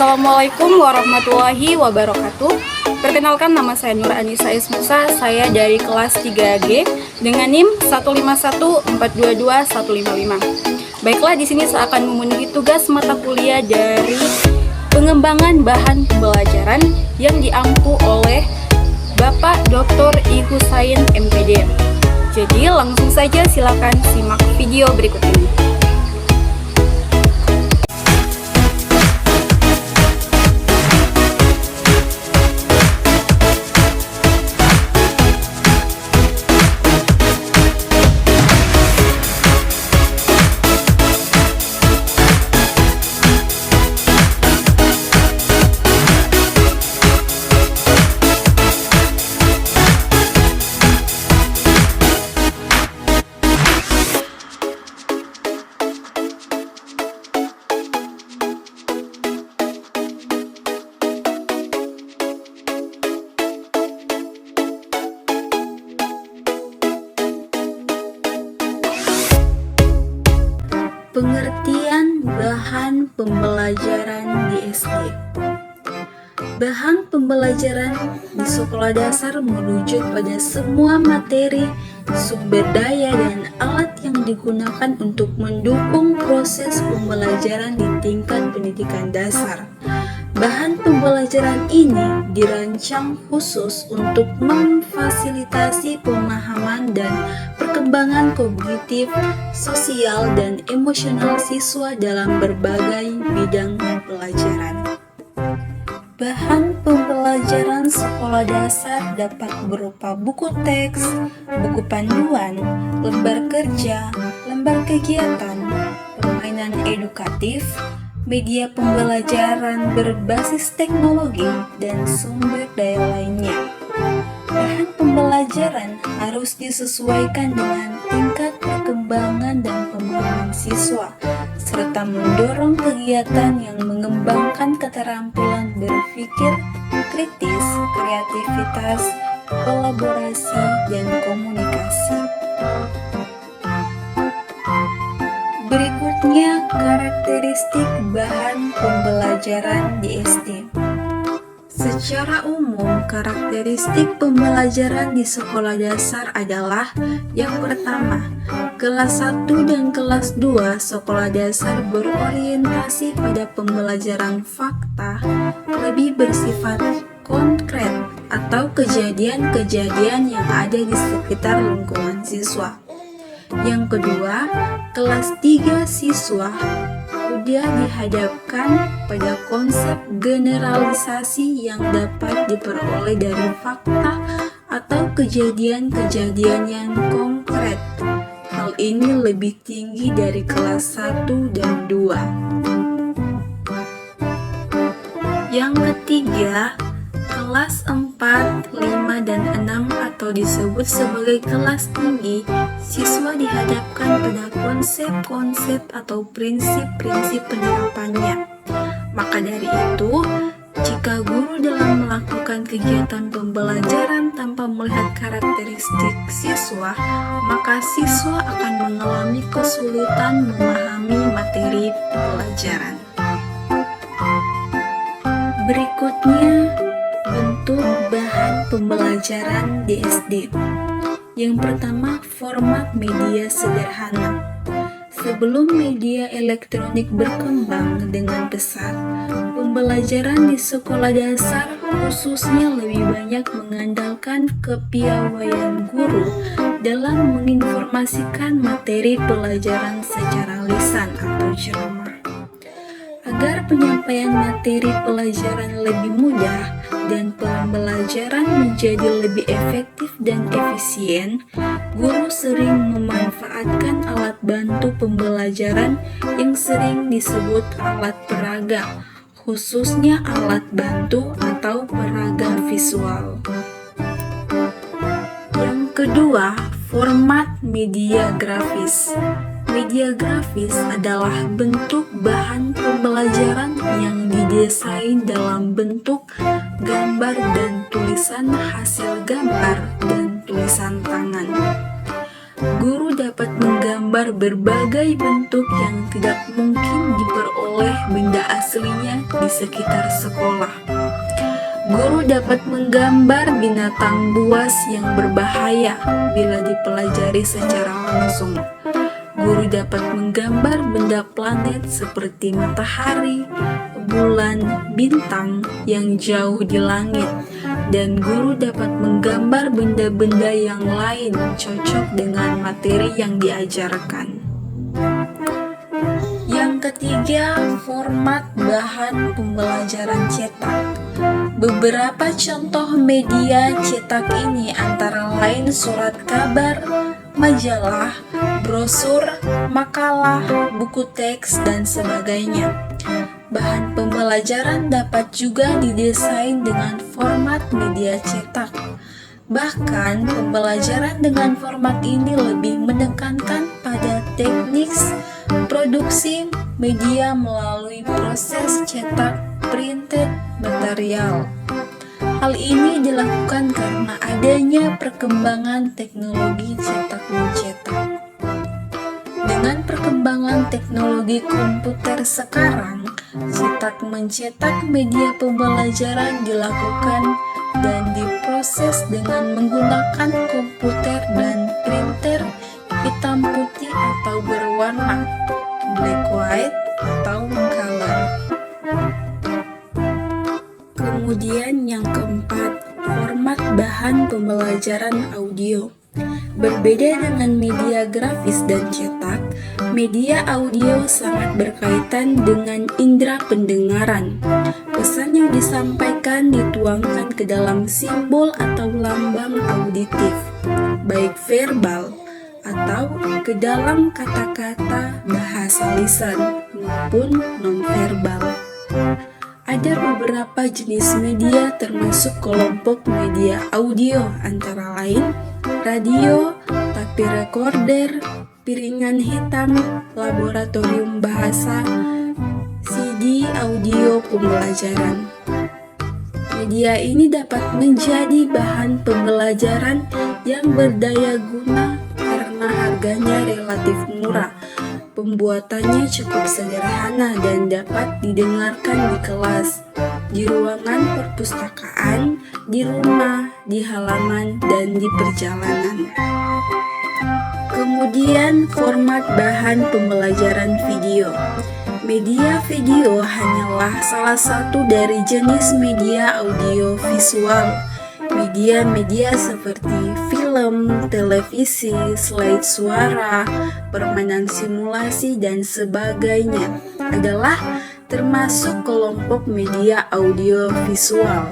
Assalamualaikum warahmatullahi wabarakatuh. Perkenalkan, nama saya Nur Anissa Ismusa. Saya dari kelas 3G dengan NIM 151422155. Baiklah, di sini saya akan memenuhi tugas mata kuliah dari pengembangan bahan pembelajaran yang diampu oleh Bapak Dr. I Husain MPD. Jadi langsung saja silakan simak video berikut ini. Pengertian bahan pembelajaran di SD. Bahan pembelajaran di sekolah dasar merujuk pada semua materi, sumber daya, dan alat yang digunakan untuk mendukung proses pembelajaran di tingkat pendidikan dasar. Bahan pembelajaran ini dirancang khusus untuk memfasilitasi pemahaman dan perkembangan kognitif, sosial, dan emosional siswa dalam berbagai bidang pelajaran. Bahan pembelajaran sekolah dasar dapat berupa buku teks, buku panduan, lembar kerja, lembar kegiatan, permainan edukatif, media pembelajaran berbasis teknologi, dan sumber daya lainnya. Bahan pembelajaran harus disesuaikan dengan tingkat perkembangan dan pemahaman siswa, serta mendorong kegiatan yang mengembangkan keterampilan berpikir kritis, kreativitas, kolaborasi, dan komunikasi. Berikutnya, karakteristik bahan pembelajaran di SD. Secara umum, karakteristik pembelajaran di sekolah dasar adalah: yang pertama, kelas 1 dan kelas 2 sekolah dasar berorientasi pada pembelajaran fakta, lebih bersifat konkret atau kejadian-kejadian yang ada di sekitar lingkungan siswa. Yang kedua, kelas 3 siswa sudah dihadapkan pada konsep generalisasi yang dapat diperoleh dari fakta atau kejadian-kejadian yang konkret. Hal ini lebih tinggi dari kelas 1 dan 2. Yang ketiga, kelas 4, 5, dan 6 atau disebut sebagai kelas tinggi, siswa dihadapkan pada konsep-konsep atau prinsip-prinsip penerapannya. Maka dari itu, jika guru dalam melakukan kegiatan pembelajaran tanpa melihat karakteristik siswa, maka siswa akan mengalami kesulitan memahami materi pelajaran. Berikutnya, bentuk bahan pembelajaran di SD. Yang pertama, format media sederhana. Sebelum media elektronik berkembang dengan pesat, pembelajaran di sekolah dasar khususnya lebih banyak mengandalkan kepiawaian guru dalam menginformasikan materi pelajaran secara lisan atau ceramah. Agar penyampaian materi pelajaran lebih mudah dan pembelajaran menjadi lebih efektif dan efisien, guru sering memanfaatkan alat bantu pembelajaran yang sering disebut alat peraga, khususnya alat bantu atau peraga visual. Yang kedua, format media grafis. Media grafis adalah bentuk bahan pembelajaran yang didesain dalam bentuk gambar dan tulisan hasil gambar dan tulisan tangan. Guru dapat menggambar menggambar berbagai bentuk yang tidak mungkin diperoleh benda aslinya di sekitar sekolah. Guru dapat menggambar binatang buas yang berbahaya bila dipelajari secara langsung. Guru dapat menggambar benda planet seperti matahari, bulan, bintang yang jauh di langit, dan guru dapat menggambar benda-benda yang lain cocok dengan materi yang diajarkan. Yang ketiga, format bahan pembelajaran cetak. Beberapa contoh media cetak ini antara lain surat kabar, majalah, brosur, makalah, buku teks, dan sebagainya. Bahan pembelajaran dapat juga didesain dengan format media cetak. Bahkan, pembelajaran dengan format ini lebih menekankan pada teknik produksi media melalui proses cetak printed material. Hal ini dilakukan karena adanya perkembangan teknologi cetak-mencetak. Dengan perkembangan teknologi komputer sekarang, cetak-mencetak media pembelajaran dilakukan dan diproses dengan menggunakan komputer dan printer hitam putih atau berwarna, black white atau color. Kemudian yang keempat, format bahan pembelajaran audio. Berbeda dengan media grafis dan cetak, media audio sangat berkaitan dengan indera pendengaran. Pesan yang disampaikan dituangkan ke dalam simbol atau lambang auditif, baik verbal atau ke dalam kata-kata bahasa lisan maupun nonverbal. Ada beberapa jenis media termasuk kelompok media audio antara lain radio, tape recorder, piringan hitam, laboratorium bahasa, CD audio pembelajaran. Media ini dapat menjadi bahan pembelajaran yang berdaya guna karena harganya relatif murah. Pembuatannya cukup sederhana dan dapat didengarkan di kelas, di ruangan perpustakaan, di rumah, di halaman, dan di perjalanan. Kemudian format bahan pembelajaran video. Media video hanyalah salah satu dari jenis media audio visual. Media-media seperti film, televisi, slide suara, permainan simulasi, dan sebagainya adalah termasuk kelompok media audio visual.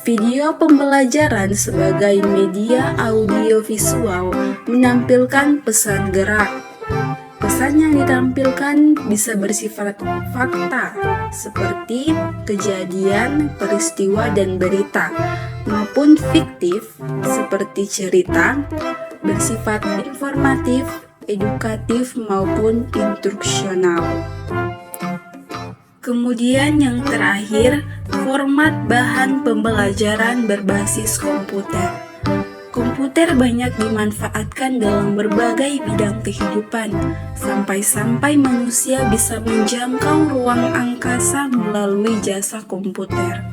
Video pembelajaran sebagai media audio visual menampilkan pesan gerak. Pesan yang ditampilkan bisa bersifat fakta seperti kejadian, peristiwa, dan berita, maupun fiktif seperti cerita, bersifat informatif, edukatif, maupun instruksional. Kemudian yang terakhir, format bahan pembelajaran berbasis komputer. Komputer banyak dimanfaatkan dalam berbagai bidang kehidupan, sampai-sampai manusia bisa menjangkau ruang angkasa melalui jasa komputer.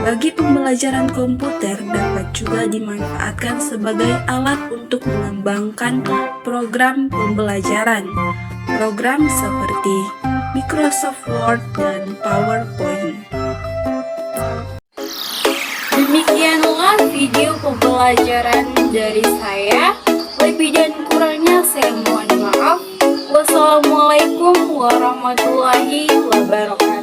Bagi pembelajaran komputer dapat juga dimanfaatkan sebagai alat untuk mengembangkan program pembelajaran. Program seperti Microsoft Word dan PowerPoint. Demikianlah video pembelajaran dari saya. Lebih dan kurangnya saya mohon maaf. Wassalamualaikum warahmatullahi wabarakatuh.